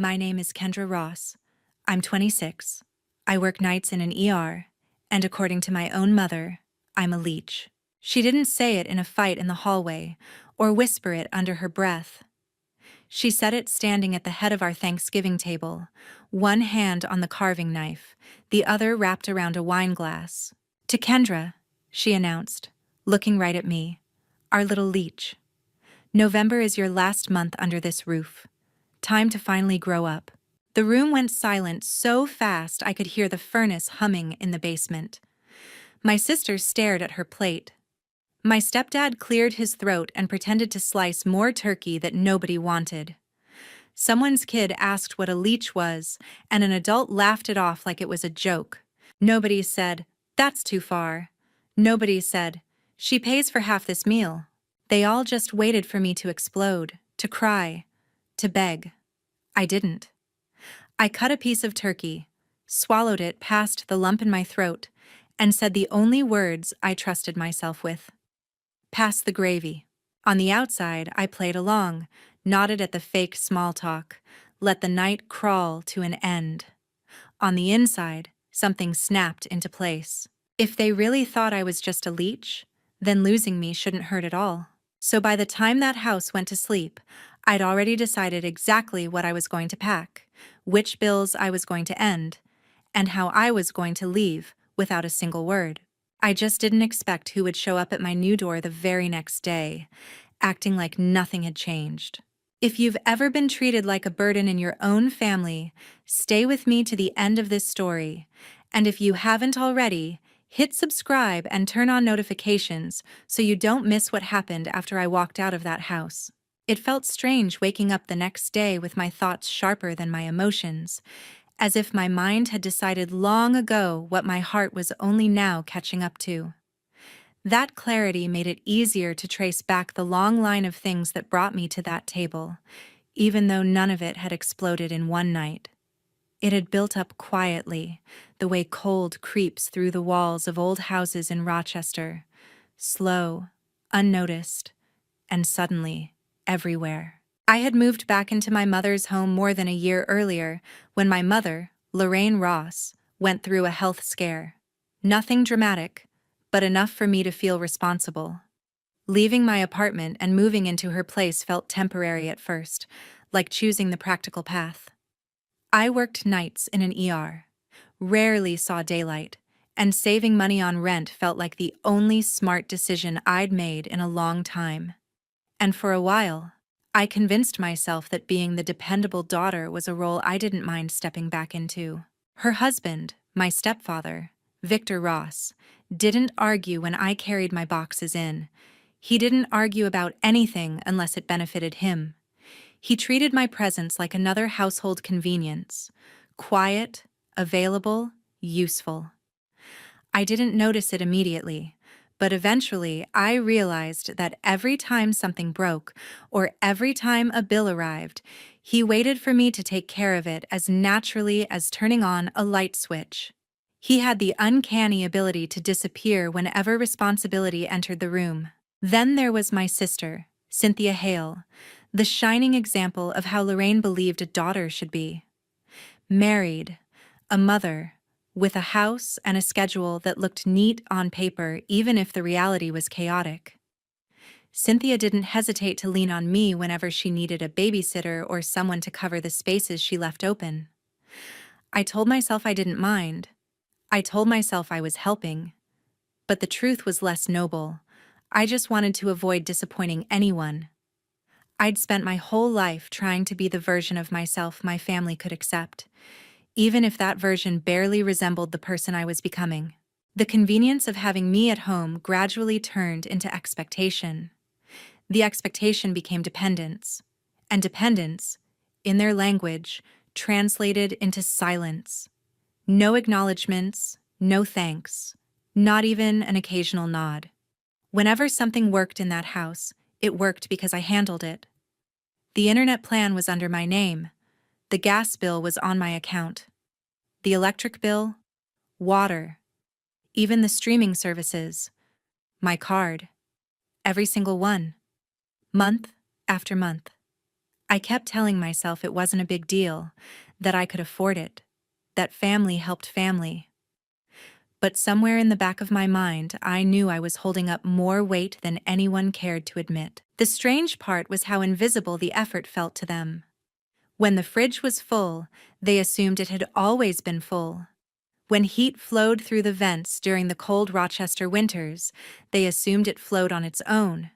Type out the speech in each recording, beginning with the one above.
My name is Kendra Ross. I'm 26. I work nights in an ER, and according to my own mother, I'm a leech. She didn't say it in a fight in the hallway or whisper it under her breath. She said it standing at the head of our Thanksgiving table, one hand on the carving knife, the other wrapped around a wine glass. To Kendra, she announced, looking right at me, our little leech. November is your last month under this roof. Time to finally grow up. The room went silent so fast I could hear the furnace humming in the basement. My sister stared at her plate. My stepdad cleared his throat and pretended to slice more turkey that nobody wanted. Someone's kid asked what a leech was, and an adult laughed it off like it was a joke. Nobody said, "That's too far." Nobody said, "She pays for half this meal." They all just waited for me to explode, to cry, to beg. I didn't. I cut a piece of turkey, swallowed it past the lump in my throat, and said the only words I trusted myself with. Pass the gravy. On the outside, I played along, nodded at the fake small talk, let the night crawl to an end. On the inside, something snapped into place. If they really thought I was just a leech, then losing me shouldn't hurt at all. So by the time that house went to sleep, I'd already decided exactly what I was going to pack, which bills I was going to end, and how I was going to leave without a single word. I just didn't expect who would show up at my new door the very next day, acting like nothing had changed. If you've ever been treated like a burden in your own family, stay with me to the end of this story. And if you haven't already, hit subscribe and turn on notifications so you don't miss what happened after I walked out of that house. It felt strange waking up the next day with my thoughts sharper than my emotions, as if my mind had decided long ago what my heart was only now catching up to. That clarity made it easier to trace back the long line of things that brought me to that table, even though none of it had exploded in one night. It had built up quietly, the way cold creeps through the walls of old houses in Rochester, slow, unnoticed, and suddenly, everywhere. I had moved back into my mother's home more than a year earlier when my mother, Lorraine Ross, went through a health scare. Nothing dramatic, but enough for me to feel responsible. Leaving my apartment and moving into her place felt temporary at first, like choosing the practical path. I worked nights in an ER, rarely saw daylight, and saving money on rent felt like the only smart decision I'd made in a long time. And for a while, I convinced myself that being the dependable daughter was a role I didn't mind stepping back into. Her husband, my stepfather, Victor Ross, didn't argue when I carried my boxes in. He didn't argue about anything unless it benefited him. He treated my presence like another household convenience, quiet, available, useful. I didn't notice it immediately, but eventually I realized that every time something broke or every time a bill arrived, he waited for me to take care of it as naturally as turning on a light switch. He had the uncanny ability to disappear whenever responsibility entered the room. Then there was my sister, Cynthia Hale, the shining example of how Lorraine believed a daughter should be. Married, a mother, with a house and a schedule that looked neat on paper even if the reality was chaotic. Cynthia didn't hesitate to lean on me whenever she needed a babysitter or someone to cover the spaces she left open. I told myself I didn't mind. I told myself I was helping. But the truth was less noble. I just wanted to avoid disappointing anyone. I'd spent my whole life trying to be the version of myself my family could accept, even if that version barely resembled the person I was becoming. The convenience of having me at home gradually turned into expectation. The expectation became dependence, and dependence, in their language, translated into silence. No acknowledgments, no thanks, not even an occasional nod. Whenever something worked in that house, it worked because I handled it. The internet plan was under my name. The gas bill was on my account. The electric bill, water, even the streaming services, my card, every single one, month after month. I kept telling myself it wasn't a big deal, that I could afford it, that family helped family. But somewhere in the back of my mind, I knew I was holding up more weight than anyone cared to admit. The strange part was how invisible the effort felt to them. When the fridge was full, they assumed it had always been full. When heat flowed through the vents during the cold Rochester winters, they assumed it flowed on its own.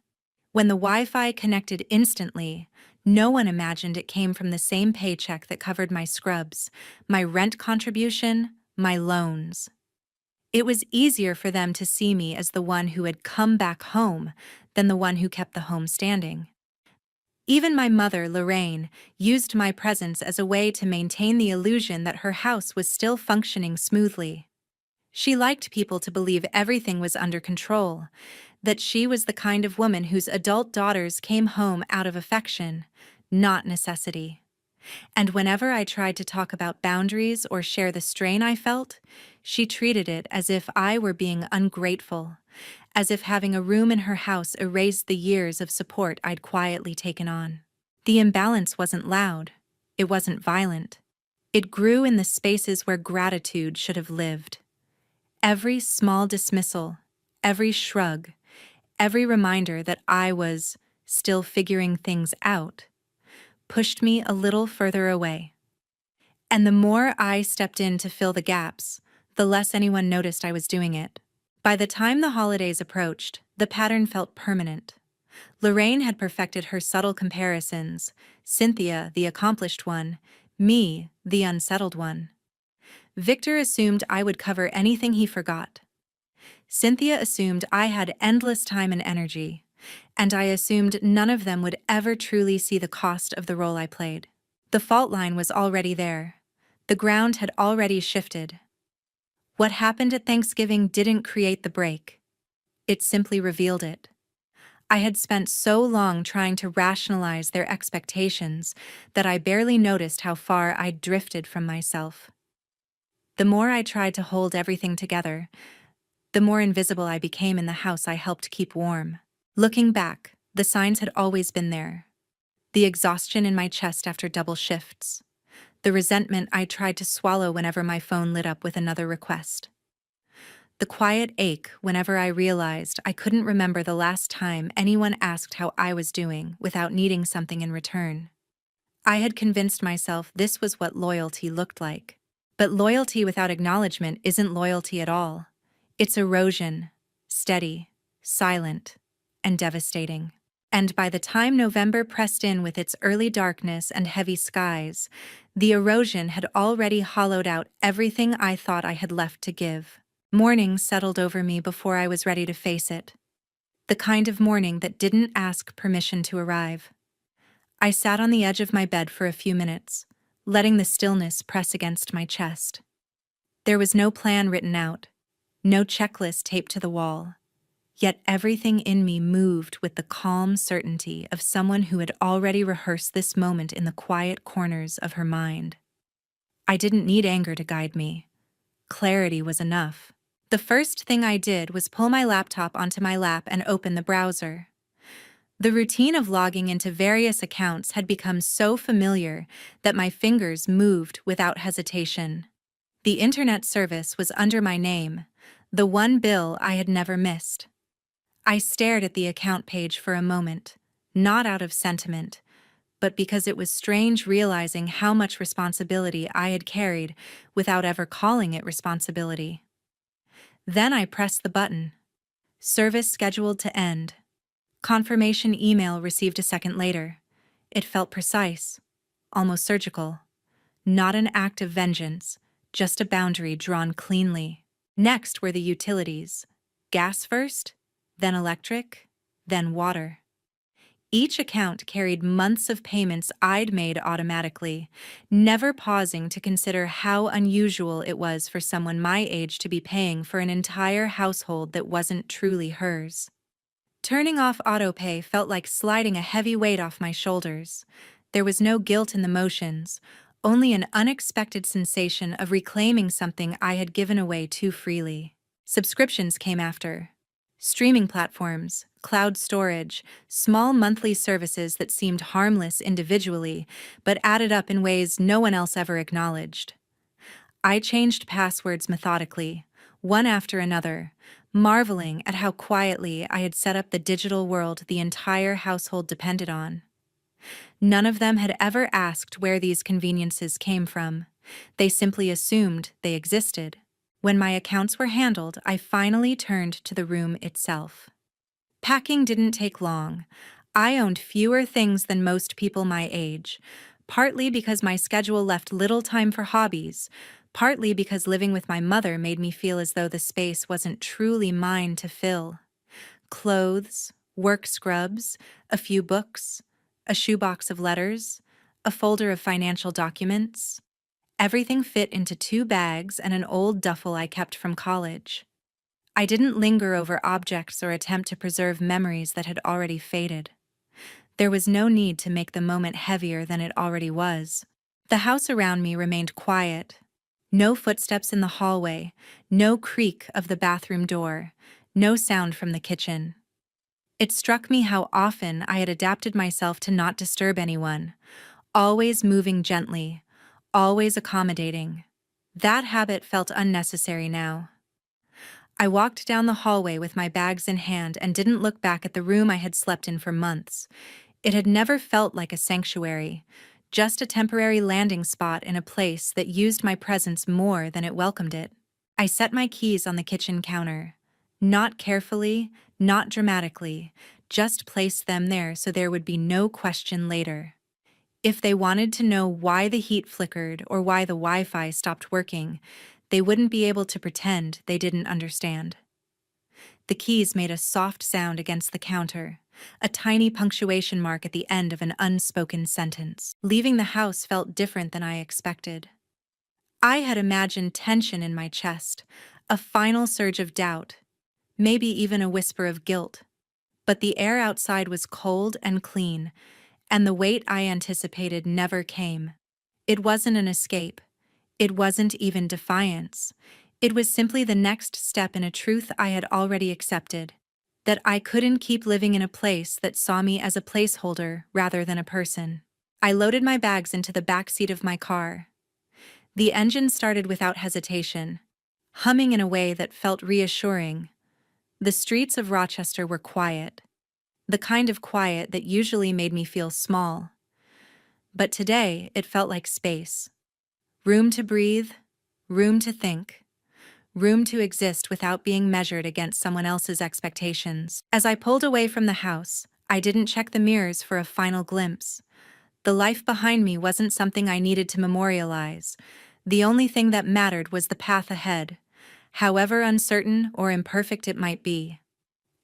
When the Wi-Fi connected instantly, no one imagined it came from the same paycheck that covered my scrubs, my rent contribution, my loans. It was easier for them to see me as the one who had come back home than the one who kept the home standing. Even my mother, Lorraine, used my presence as a way to maintain the illusion that her house was still functioning smoothly. She liked people to believe everything was under control, that she was the kind of woman whose adult daughters came home out of affection, not necessity. And whenever I tried to talk about boundaries or share the strain I felt, she treated it as if I were being ungrateful, as if having a room in her house erased the years of support I'd quietly taken on. The imbalance wasn't loud. It wasn't violent. It grew in the spaces where gratitude should have lived. Every small dismissal, every shrug, every reminder that I was still figuring things out, pushed me a little further away. And the more I stepped in to fill the gaps, the less anyone noticed I was doing it. By the time the holidays approached, the pattern felt permanent. Lorraine had perfected her subtle comparisons, Cynthia, the accomplished one, me, the unsettled one. Victor assumed I would cover anything he forgot. Cynthia assumed I had endless time and energy, and I assumed none of them would ever truly see the cost of the role I played. The fault line was already there. The ground had already shifted. What happened at Thanksgiving didn't create the break. It simply revealed it. I had spent so long trying to rationalize their expectations that I barely noticed how far I'd drifted from myself. The more I tried to hold everything together, the more invisible I became in the house I helped keep warm. Looking back, the signs had always been there. The exhaustion in my chest after double shifts. The resentment I tried to swallow whenever my phone lit up with another request. The quiet ache whenever I realized I couldn't remember the last time anyone asked how I was doing without needing something in return. I had convinced myself this was what loyalty looked like. But loyalty without acknowledgement isn't loyalty at all. It's erosion, steady, silent, and devastating. And by the time November pressed in with its early darkness and heavy skies, the erosion had already hollowed out everything I thought I had left to give. Morning settled over me before I was ready to face it. The kind of morning that didn't ask permission to arrive. I sat on the edge of my bed for a few minutes, letting the stillness press against my chest. There was no plan written out, no checklist taped to the wall. Yet everything in me moved with the calm certainty of someone who had already rehearsed this moment in the quiet corners of her mind. I didn't need anger to guide me. Clarity was enough. The first thing I did was pull my laptop onto my lap and open the browser. The routine of logging into various accounts had become so familiar that my fingers moved without hesitation. The internet service was under my name, the one bill I had never missed. I stared at the account page for a moment, not out of sentiment, but because it was strange realizing how much responsibility I had carried without ever calling it responsibility. Then I pressed the button. Service scheduled to end. Confirmation email received a second later. It felt precise, almost surgical. Not an act of vengeance, just a boundary drawn cleanly. Next were the utilities. Gas first, then electric, then water. Each account carried months of payments I'd made automatically, never pausing to consider how unusual it was for someone my age to be paying for an entire household that wasn't truly hers. Turning off autopay felt like sliding a heavy weight off my shoulders. There was no guilt in the motions, only an unexpected sensation of reclaiming something I had given away too freely. Subscriptions came after. Streaming platforms, cloud storage, small monthly services that seemed harmless individually, but added up in ways no one else ever acknowledged. I changed passwords methodically, one after another, marveling at how quietly I had set up the digital world the entire household depended on. None of them had ever asked where these conveniences came from. They simply assumed they existed. When my accounts were handled, I finally turned to the room itself. Packing didn't take long. I owned fewer things than most people my age, partly because my schedule left little time for hobbies, partly because living with my mother made me feel as though the space wasn't truly mine to fill. Clothes, work scrubs, a few books, a shoebox of letters, a folder of financial documents. Everything fit into 2 bags and an old duffel I kept from college. I didn't linger over objects or attempt to preserve memories that had already faded. There was no need to make the moment heavier than it already was. The house around me remained quiet. No footsteps in the hallway, no creak of the bathroom door, no sound from the kitchen. It struck me how often I had adapted myself to not disturb anyone, always moving gently, always accommodating. That habit felt unnecessary now. I walked down the hallway with my bags in hand and didn't look back at the room I had slept in for months. It had never felt like a sanctuary, just a temporary landing spot in a place that used my presence more than it welcomed it. I set my keys on the kitchen counter. Not carefully, not dramatically, just placed them there so there would be no question later. If they wanted to know why the heat flickered or why the Wi-Fi stopped working, they wouldn't be able to pretend they didn't understand. The keys made a soft sound against the counter, a tiny punctuation mark at the end of an unspoken sentence. Leaving the house felt different than I expected. I had imagined tension in my chest, a final surge of doubt, maybe even a whisper of guilt. But the air outside was cold and clean, and the weight I anticipated never came. It wasn't an escape. It wasn't even defiance. It was simply the next step in a truth I had already accepted, that I couldn't keep living in a place that saw me as a placeholder rather than a person. I loaded my bags into the back seat of my car. The engine started without hesitation, humming in a way that felt reassuring. The streets of Rochester were quiet, the kind of quiet that usually made me feel small. But today, it felt like space. Room to breathe, room to think, room to exist without being measured against someone else's expectations. As I pulled away from the house, I didn't check the mirrors for a final glimpse. The life behind me wasn't something I needed to memorialize. The only thing that mattered was the path ahead, however uncertain or imperfect it might be.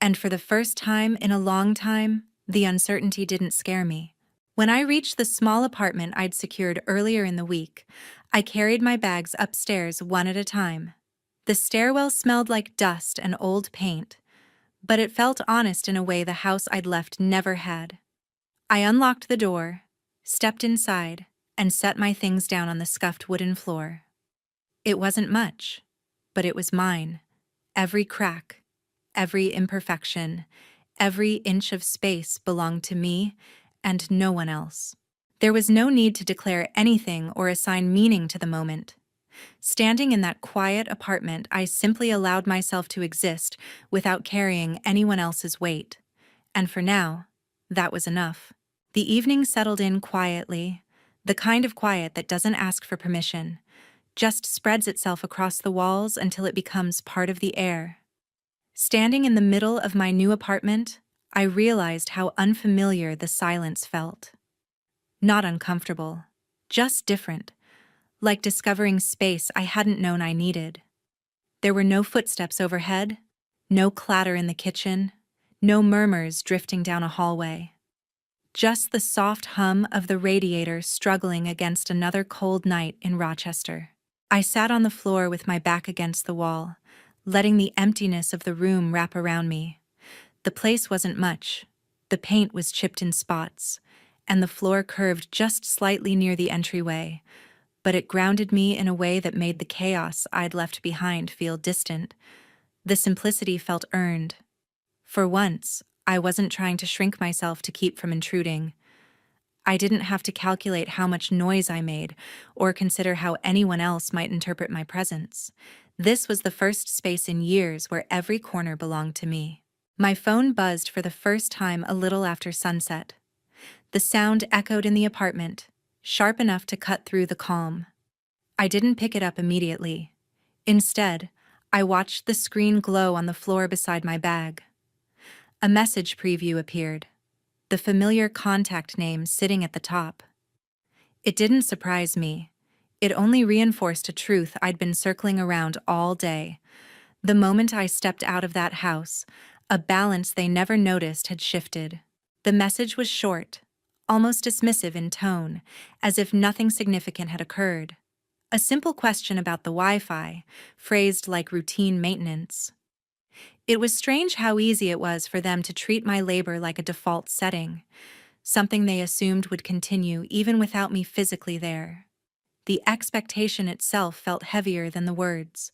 And for the first time in a long time, the uncertainty didn't scare me. When I reached the small apartment I'd secured earlier in the week, I carried my bags upstairs one at a time. The stairwell smelled like dust and old paint, but it felt honest in a way the house I'd left never had. I unlocked the door, stepped inside, and set my things down on the scuffed wooden floor. It wasn't much, but it was mine. Every crack, every imperfection, every inch of space belonged to me and no one else. There was no need to declare anything or assign meaning to the moment. Standing in that quiet apartment, I simply allowed myself to exist without carrying anyone else's weight. And for now, that was enough. The evening settled in quietly, the kind of quiet that doesn't ask for permission, just spreads itself across the walls until it becomes part of the air. Standing in the middle of my new apartment, I realized how unfamiliar the silence felt. Not uncomfortable, just different, like discovering space I hadn't known I needed. There were no footsteps overhead, no clatter in the kitchen, no murmurs drifting down a hallway. Just the soft hum of the radiator struggling against another cold night in Rochester. I sat on the floor with my back against the wall, letting the emptiness of the room wrap around me. The place wasn't much. The paint was chipped in spots, and the floor curved just slightly near the entryway, but it grounded me in a way that made the chaos I'd left behind feel distant. The simplicity felt earned. For once, I wasn't trying to shrink myself to keep from intruding. I didn't have to calculate how much noise I made or consider how anyone else might interpret my presence. This was the first space in years where every corner belonged to me. My phone buzzed for the first time a little after sunset. The sound echoed in the apartment, sharp enough to cut through the calm. I didn't pick it up immediately. Instead, I watched the screen glow on the floor beside my bag. A message preview appeared, the familiar contact name sitting at the top. It didn't surprise me. It only reinforced a truth I'd been circling around all day. The moment I stepped out of that house, a balance they never noticed had shifted. The message was short, almost dismissive in tone, as if nothing significant had occurred. A simple question about the Wi-Fi, phrased like routine maintenance. It was strange how easy it was for them to treat my labor like a default setting, something they assumed would continue even without me physically there. The expectation itself felt heavier than the words.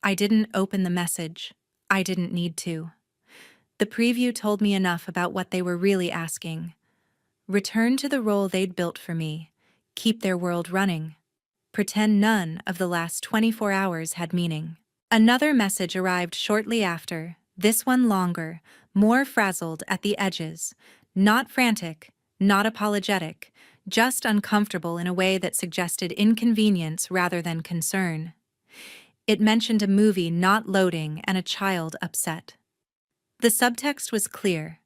I didn't open the message. I didn't need to. The preview told me enough about what they were really asking. Return to the role they'd built for me. Keep their world running. Pretend none of the last 24 hours had meaning. Another message arrived shortly after, this one longer, more frazzled at the edges. Not frantic, not apologetic, just uncomfortable in a way that suggested inconvenience rather than concern. It mentioned a movie not loading and a child upset. The subtext was clear.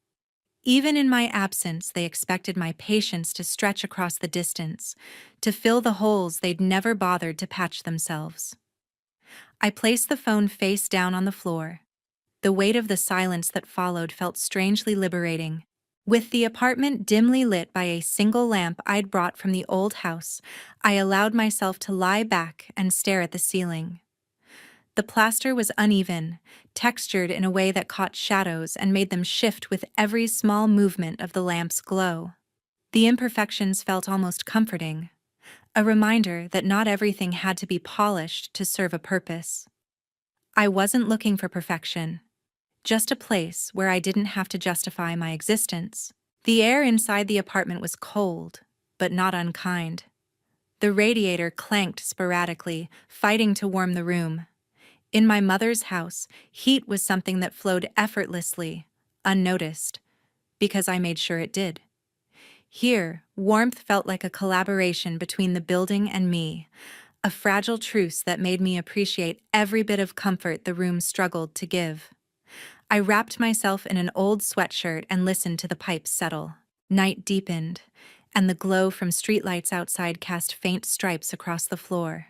Even in my absence, they expected my patience to stretch across the distance, to fill the holes they'd never bothered to patch themselves. I placed the phone face down on the floor. The weight of the silence that followed felt strangely liberating. With the apartment dimly lit by a single lamp I'd brought from the old house, I allowed myself to lie back and stare at the ceiling. The plaster was uneven, textured in a way that caught shadows and made them shift with every small movement of the lamp's glow. The imperfections felt almost comforting, a reminder that not everything had to be polished to serve a purpose. I wasn't looking for perfection, just a place where I didn't have to justify my existence. The air inside the apartment was cold, but not unkind. The radiator clanked sporadically, fighting to warm the room. In my mother's house, heat was something that flowed effortlessly, unnoticed, because I made sure it did. Here, warmth felt like a collaboration between the building and me, a fragile truce that made me appreciate every bit of comfort the room struggled to give. I wrapped myself in an old sweatshirt and listened to the pipes settle. Night deepened, and the glow from streetlights outside cast faint stripes across the floor.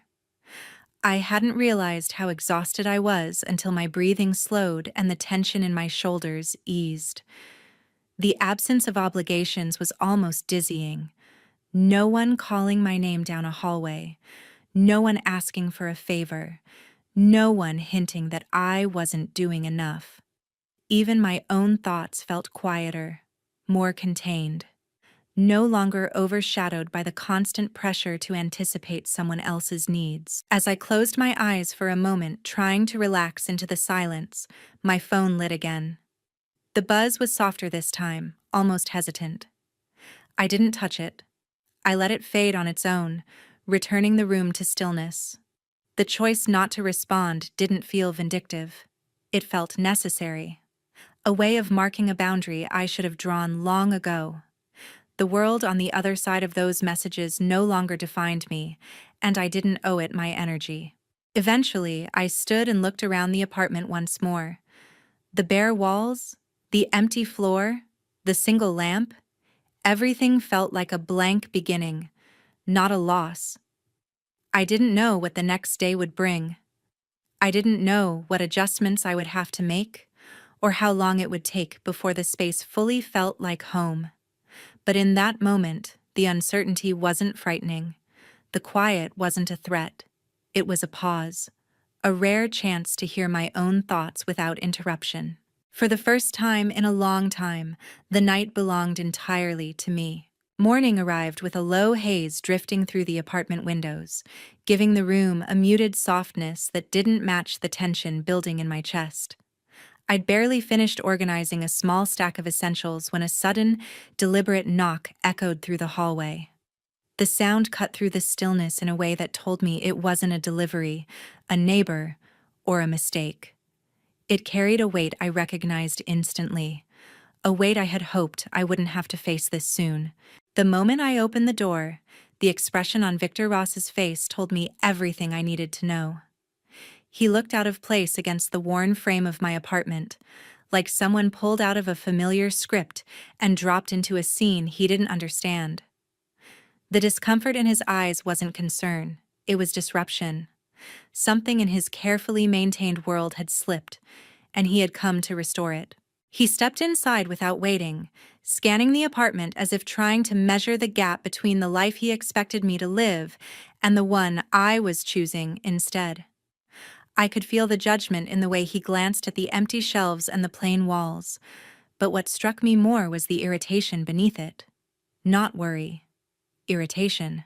I hadn't realized how exhausted I was until my breathing slowed and the tension in my shoulders eased. The absence of obligations was almost dizzying. No one calling my name down a hallway. No one asking for a favor. No one hinting that I wasn't doing enough. Even my own thoughts felt quieter, more contained. No longer overshadowed by the constant pressure to anticipate someone else's needs. As I closed my eyes for a moment, trying to relax into the silence, my phone lit again. The buzz was softer this time, almost hesitant. I didn't touch it. I let it fade on its own, returning the room to stillness. The choice not to respond didn't feel vindictive. It felt necessary. A way of marking a boundary I should have drawn long ago. The world on the other side of those messages no longer defined me, and I didn't owe it my energy. Eventually, I stood and looked around the apartment once more. The bare walls, the empty floor, the single lamp, everything felt like a blank beginning, not a loss. I didn't know what the next day would bring. I didn't know what adjustments I would have to make, or how long it would take before the space fully felt like home. But in that moment, the uncertainty wasn't frightening. The quiet wasn't a threat. It was a pause, a rare chance to hear my own thoughts without interruption. For the first time in a long time, the night belonged entirely to me. Morning arrived with a low haze drifting through the apartment windows, giving the room a muted softness that didn't match the tension building in my chest. I'd barely finished organizing a small stack of essentials when a sudden, deliberate knock echoed through the hallway. The sound cut through the stillness in a way that told me it wasn't a delivery, a neighbor, or a mistake. It carried a weight I recognized instantly, a weight I had hoped I wouldn't have to face this soon. The moment I opened the door, the expression on Victor Ross's face told me everything I needed to know. He looked out of place against the worn frame of my apartment, like someone pulled out of a familiar script and dropped into a scene he didn't understand. The discomfort in his eyes wasn't concern, it was disruption. Something in his carefully maintained world had slipped, and he had come to restore it. He stepped inside without waiting, scanning the apartment as if trying to measure the gap between the life he expected me to live and the one I was choosing instead. I could feel the judgment in the way he glanced at the empty shelves and the plain walls, but what struck me more was the irritation beneath it. Not worry. Irritation.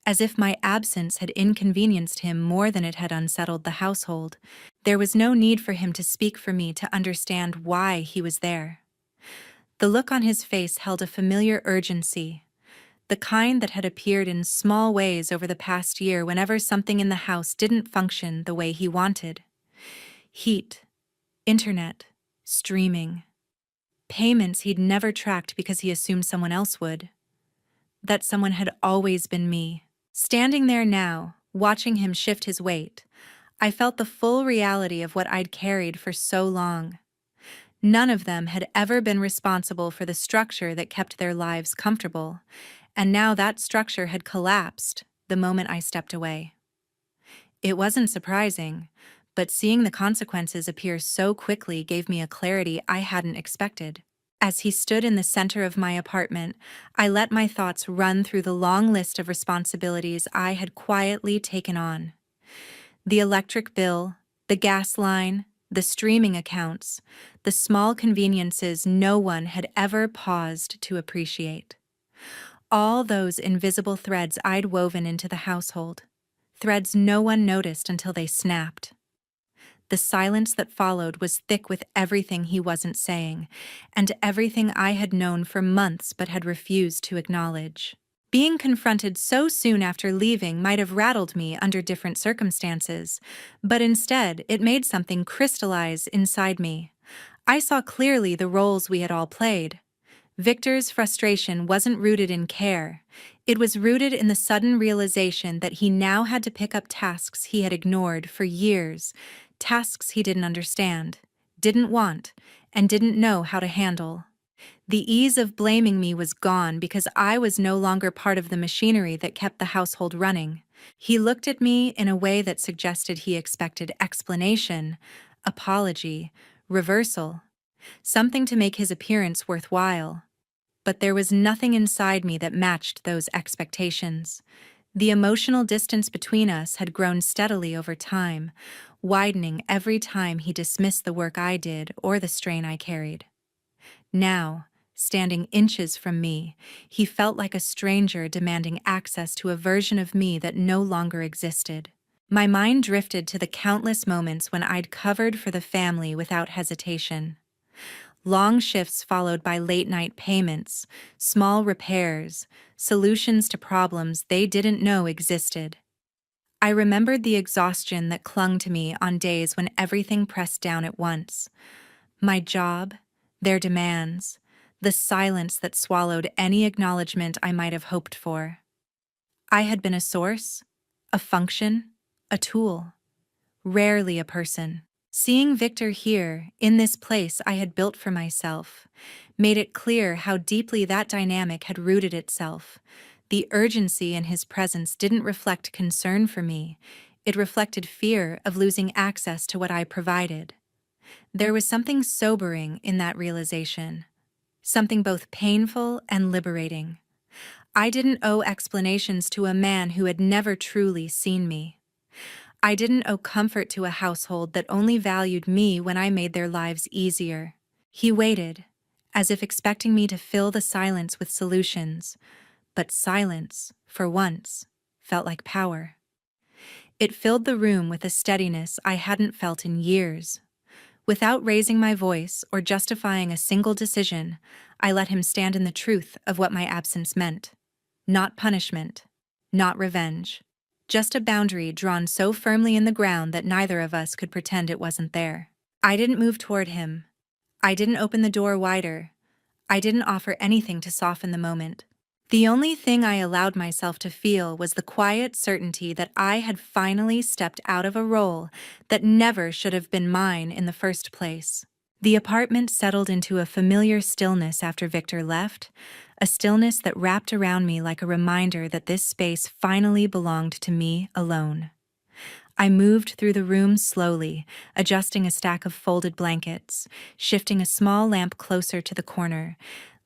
As if my absence had inconvenienced him more than it had unsettled the household. There was no need for him to speak for me to understand why he was there. The look on his face held a familiar urgency, the kind that had appeared in small ways over the past year whenever something in the house didn't function the way he wanted. Heat, internet, streaming, payments he'd never tracked because he assumed someone else would. That someone had always been me. Standing there now, watching him shift his weight, I felt the full reality of what I'd carried for so long. None of them had ever been responsible for the structure that kept their lives comfortable, and now that structure had collapsed the moment I stepped away. It wasn't surprising, but seeing the consequences appear so quickly gave me a clarity I hadn't expected. As he stood in the center of my apartment, I let my thoughts run through the long list of responsibilities I had quietly taken on. The electric bill, the gas line, the streaming accounts, the small conveniences no one had ever paused to appreciate. All those invisible threads I'd woven into the household, threads no one noticed until they snapped. The silence that followed was thick with everything he wasn't saying, and everything I had known for months but had refused to acknowledge. Being confronted so soon after leaving might have rattled me under different circumstances, but instead it made something crystallize inside me. I saw clearly the roles we had all played. Victor's frustration wasn't rooted in care. It was rooted in the sudden realization that he now had to pick up tasks he had ignored for years, tasks he didn't understand, didn't want, and didn't know how to handle. The ease of blaming me was gone because I was no longer part of the machinery that kept the household running. He looked at me in a way that suggested he expected explanation, apology, reversal, something to make his appearance worthwhile. But there was nothing inside me that matched those expectations. The emotional distance between us had grown steadily over time, widening every time he dismissed the work I did or the strain I carried. Now, standing inches from me, he felt like a stranger demanding access to a version of me that no longer existed. My mind drifted to the countless moments when I'd covered for the family without hesitation. Long shifts followed by late-night payments, small repairs, solutions to problems they didn't know existed. I remembered the exhaustion that clung to me on days when everything pressed down at once. My job, their demands, the silence that swallowed any acknowledgement I might have hoped for. I had been a source, a function, a tool, rarely a person. Seeing Victor here, in this place I had built for myself, made it clear how deeply that dynamic had rooted itself. The urgency in his presence didn't reflect concern for me, it reflected fear of losing access to what I provided. There was something sobering in that realization, something both painful and liberating. I didn't owe explanations to a man who had never truly seen me. I didn't owe comfort to a household that only valued me when I made their lives easier. He waited, as if expecting me to fill the silence with solutions, but silence, for once, felt like power. It filled the room with a steadiness I hadn't felt in years. Without raising my voice or justifying a single decision, I let him stand in the truth of what my absence meant. Not punishment, not revenge. Just a boundary drawn so firmly in the ground that neither of us could pretend it wasn't there. I didn't move toward him. I didn't open the door wider. I didn't offer anything to soften the moment. The only thing I allowed myself to feel was the quiet certainty that I had finally stepped out of a role that never should have been mine in the first place. The apartment settled into a familiar stillness after Victor left, a stillness that wrapped around me like a reminder that this space finally belonged to me alone. I moved through the room slowly, adjusting a stack of folded blankets, shifting a small lamp closer to the corner,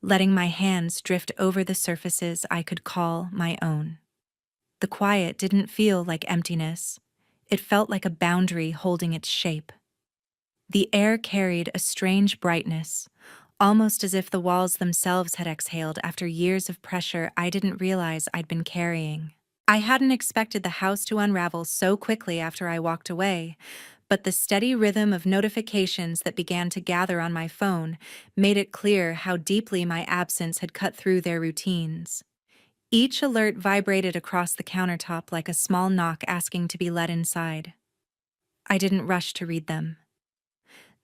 letting my hands drift over the surfaces I could call my own. The quiet didn't feel like emptiness. It felt like a boundary holding its shape. The air carried a strange brightness, almost as if the walls themselves had exhaled after years of pressure I didn't realize I'd been carrying. I hadn't expected the house to unravel so quickly after I walked away, but the steady rhythm of notifications that began to gather on my phone made it clear how deeply my absence had cut through their routines. Each alert vibrated across the countertop like a small knock asking to be let inside. I didn't rush to read them.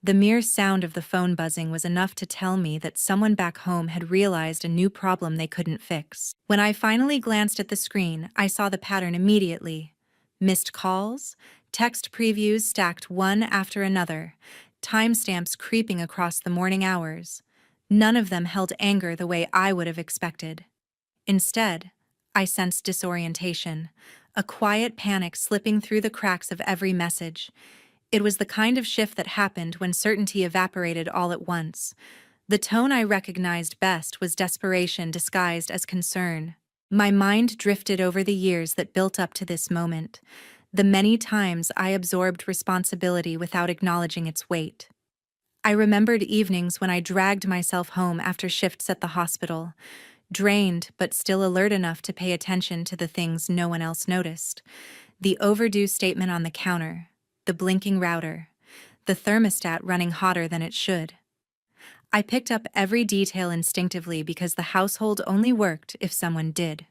The mere sound of the phone buzzing was enough to tell me that someone back home had realized a new problem they couldn't fix. When I finally glanced at the screen, I saw the pattern immediately. Missed calls, text previews stacked one after another, timestamps creeping across the morning hours. None of them held anger the way I would have expected. Instead, I sensed disorientation, a quiet panic slipping through the cracks of every message. It was the kind of shift that happened when certainty evaporated all at once. The tone I recognized best was desperation disguised as concern. My mind drifted over the years that built up to this moment, the many times I absorbed responsibility without acknowledging its weight. I remembered evenings when I dragged myself home after shifts at the hospital, drained but still alert enough to pay attention to the things no one else noticed. The overdue statement on the counter, the blinking router, the thermostat running hotter than it should. I picked up every detail instinctively because the household only worked if someone did.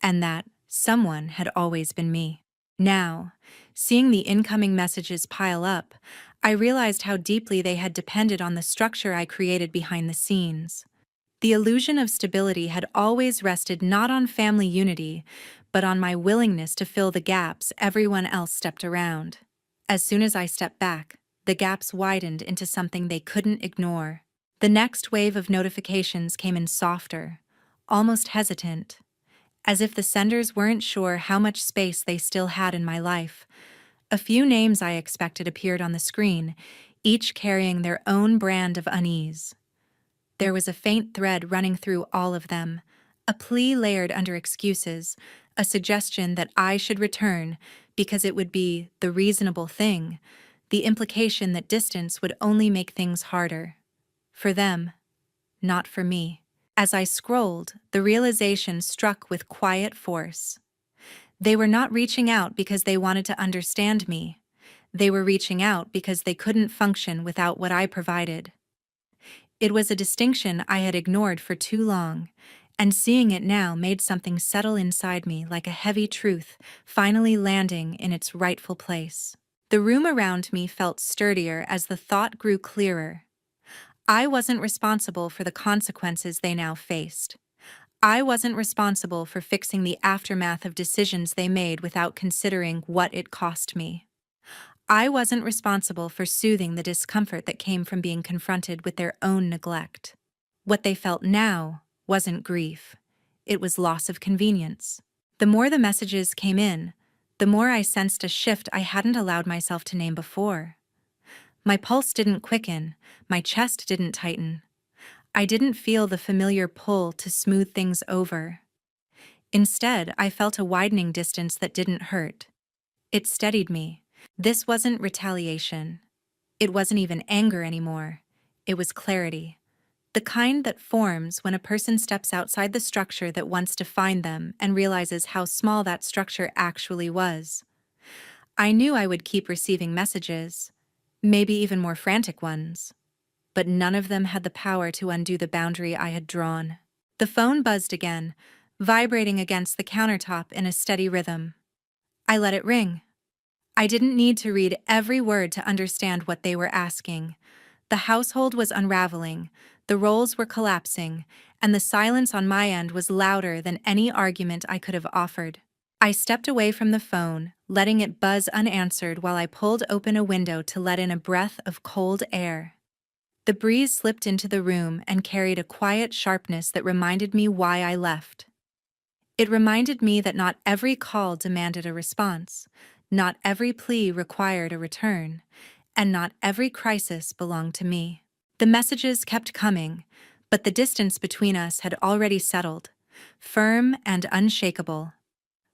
And that someone had always been me. Now, seeing the incoming messages pile up, I realized how deeply they had depended on the structure I created behind the scenes. The illusion of stability had always rested not on family unity, but on my willingness to fill the gaps everyone else stepped around. As soon as I stepped back, the gaps widened into something they couldn't ignore. The next wave of notifications came in softer, almost hesitant, as if the senders weren't sure how much space they still had in my life. A few names I expected appeared on the screen, each carrying their own brand of unease. There was a faint thread running through all of them, a plea layered under excuses, a suggestion that I should return because it would be the reasonable thing, the implication that distance would only make things harder. For them, not for me. As I scrolled, the realization struck with quiet force. They were not reaching out because they wanted to understand me. They were reaching out because they couldn't function without what I provided. It was a distinction I had ignored for too long, and seeing it now made something settle inside me like a heavy truth finally landing in its rightful place. The room around me felt sturdier as the thought grew clearer. I wasn't responsible for the consequences they now faced. I wasn't responsible for fixing the aftermath of decisions they made without considering what it cost me. I wasn't responsible for soothing the discomfort that came from being confronted with their own neglect. What they felt now wasn't grief. It was loss of convenience. The more the messages came in, the more I sensed a shift I hadn't allowed myself to name before. My pulse didn't quicken, my chest didn't tighten. I didn't feel the familiar pull to smooth things over. Instead, I felt a widening distance that didn't hurt. It steadied me. This wasn't retaliation. It wasn't even anger anymore. It was clarity. The kind that forms when a person steps outside the structure that once defined them and realizes how small that structure actually was. I knew I would keep receiving messages. maybe even more frantic ones, but none of them had the power to undo the boundary I had drawn. The phone buzzed again, vibrating against the countertop in a steady rhythm. I let it ring. I didn't need to read every word to understand what they were asking. The household was unraveling, the roles were collapsing, and the silence on my end was louder than any argument I could have offered. I stepped away from the phone, letting it buzz unanswered while I pulled open a window to let in a breath of cold air. The breeze slipped into the room and carried a quiet sharpness that reminded me why I left. It reminded me that not every call demanded a response, not every plea required a return, and not every crisis belonged to me. The messages kept coming, but the distance between us had already settled, firm and unshakable.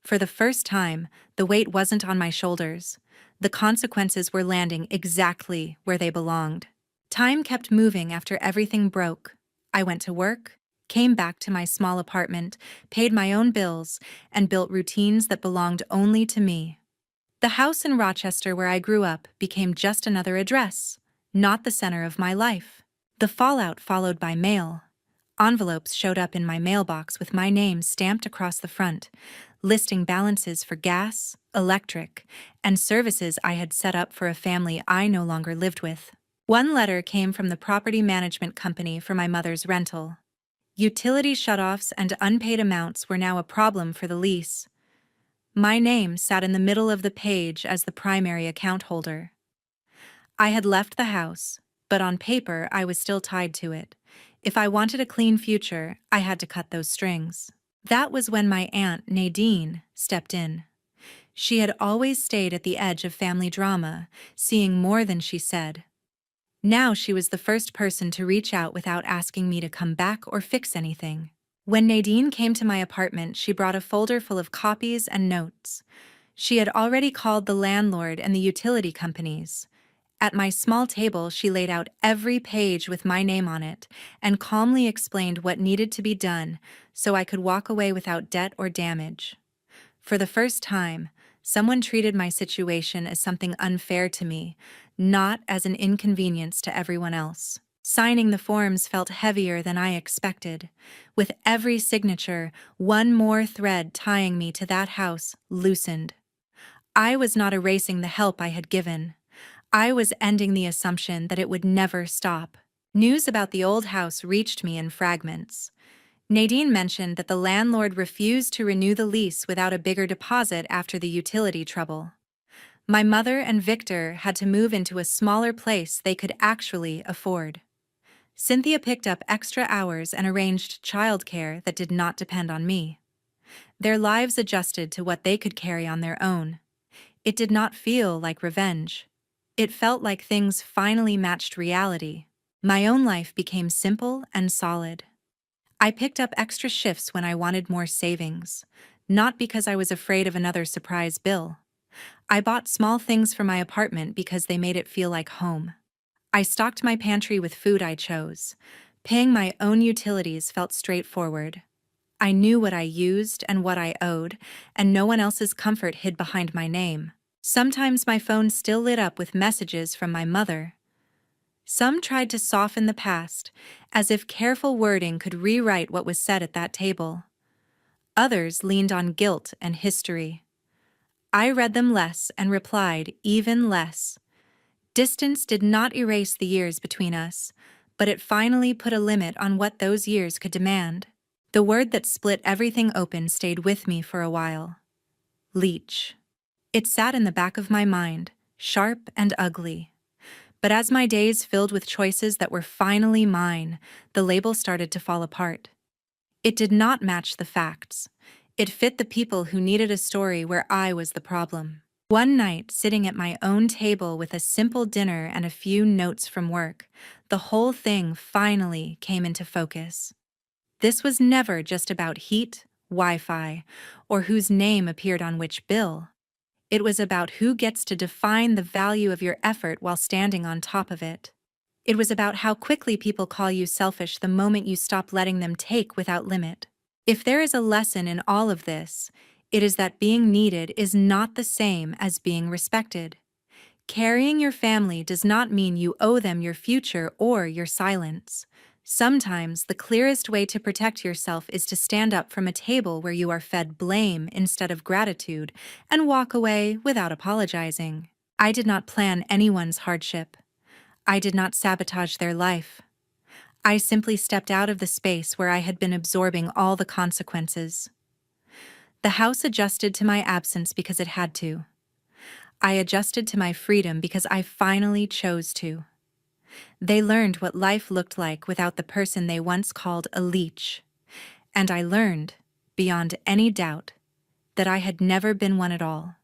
For the first time, the weight wasn't on my shoulders. The consequences were landing exactly where they belonged. Time kept moving after everything broke. I went to work, came back to my small apartment, paid my own bills, and built routines that belonged only to me. The house in Rochester where I grew up became just another address, not the center of my life. The fallout followed by mail. Envelopes showed up in my mailbox with my name stamped across the front, listing balances for gas, electric, and services I had set up for a family I no longer lived with. One letter came from the property management company for my mother's rental. Utility shutoffs and unpaid amounts were now a problem for the lease. My name sat in the middle of the page as the primary account holder. I had left the house, but on paper I was still tied to it. If I wanted a clean future, I had to cut those strings. That was when my aunt, Nadine, stepped in. She had always stayed at the edge of family drama, seeing more than she said. Now she was the first person to reach out without asking me to come back or fix anything. When Nadine came to my apartment, she brought a folder full of copies and notes. She had already called the landlord and the utility companies. At my small table, she laid out every page with my name on it and calmly explained what needed to be done so I could walk away without debt or damage. For the first time, someone treated my situation as something unfair to me, not as an inconvenience to everyone else. Signing the forms felt heavier than I expected. With every signature, one more thread tying me to that house loosened. I was not erasing the help I had given. I was ending the assumption that it would never stop. News about the old house reached me in fragments. Nadine mentioned that the landlord refused to renew the lease without a bigger deposit after the utility trouble. My mother and Victor had to move into a smaller place they could actually afford. Cynthia picked up extra hours and arranged childcare that did not depend on me. Their lives adjusted to what they could carry on their own. It did not feel like revenge. It felt like things finally matched reality. My own life became simple and solid. I picked up extra shifts when I wanted more savings, not because I was afraid of another surprise bill. I bought small things for my apartment because they made it feel like home. I stocked my pantry with food I chose. Paying my own utilities felt straightforward. I knew what I used and what I owed, and no one else's comfort hid behind my name. Sometimes my phone still lit up with messages from my mother. Some tried to soften the past, as if careful wording could rewrite what was said at that table. Others leaned on guilt and history. I read them less and replied even less. Distance did not erase the years between us, but it finally put a limit on what those years could demand. The word that split everything open stayed with me for a while. Leech. It sat in the back of my mind, sharp and ugly. But as my days filled with choices that were finally mine, the label started to fall apart. It did not match the facts. It fit the people who needed a story where I was the problem. One night, sitting at my own table with a simple dinner and a few notes from work, the whole thing finally came into focus. This was never just about heat, Wi-Fi, or whose name appeared on which bill. It was about who gets to define the value of your effort while standing on top of it. It was about how quickly people call you selfish the moment you stop letting them take without limit. If there is a lesson in all of this, it is that being needed is not the same as being respected. Carrying your family does not mean you owe them your future or your silence. Sometimes the clearest way to protect yourself is to stand up from a table where you are fed blame instead of gratitude and walk away without apologizing. I did not plan anyone's hardship. I did not sabotage their life. I simply stepped out of the space where I had been absorbing all the consequences. The house adjusted to my absence because it had to. I adjusted to my freedom because I finally chose to. They learned what life looked like without the person they once called a leech. And I learned, beyond any doubt, that I had never been one at all.